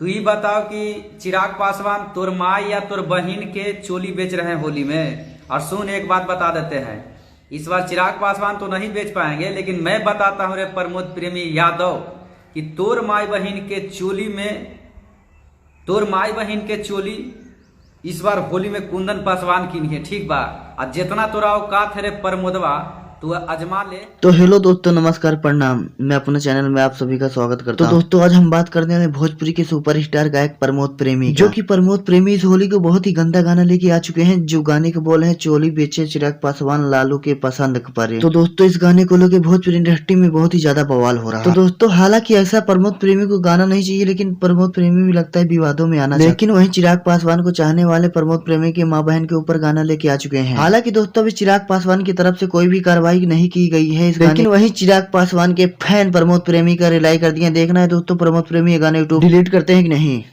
तू ही बताओ कि चिराग पासवान तोर माँ या तोर बहन के चोली बेच रहे हैं होली में। और सुन, एक बात बता देते हैं, इस बार चिराग पासवान तो नहीं बेच पाएंगे, लेकिन मैं बताता हूँ रे प्रमोद प्रेमी यादव कि तोर माई बहन के चोली में, तोर माई बहन के चोली इस बार होली में कुंदन पासवान की नहीं है, ठीक बा। और जितना तोरा औकात है रे प्रमोदवा, तू अजमा ले। तो हेलो दोस्तों, नमस्कार, प्रणाम। मैं अपने चैनल में आप सभी का स्वागत करता हूं। तो दोस्तों, आज हम बात करने वाले भोजपुरी के सुपरस्टार गायक प्रमोद प्रेमी, जो कि प्रमोद प्रेमी इस होली को बहुत ही गंदा गाना लेके आ चुके हैं, जो गाने के बोल है चोली बेचे चिराग पासवान लालू के पसंद परे। तो दोस्तों, इस गाने को लेकर भोजपुरी इंडस्ट्री में बहुत ही ज्यादा बवाल हो रहा है। तो दोस्तों, हालांकि ऐसा प्रमोद प्रेमी को गाना नहीं चाहिए, लेकिन प्रमोद प्रेमी भी लगता है विवादों में आना, लेकिन वहीं चिराग पासवान को चाहने वाले प्रमोद प्रेमी के माँ बहन के ऊपर गाना लेके आ चुके हैं। हालांकि दोस्तों, अभी चिराग पासवान की तरफ से कोई भी कार्रवाई नहीं की गई है इस गाने, लेकिन वही चिराग पासवान के फैन प्रमोद प्रेमी का रिलाई कर दिया। देखना है दोस्तों, प्रमोद प्रेमी ये गाने यूट्यूब डिलीट करते हैं कि नहीं।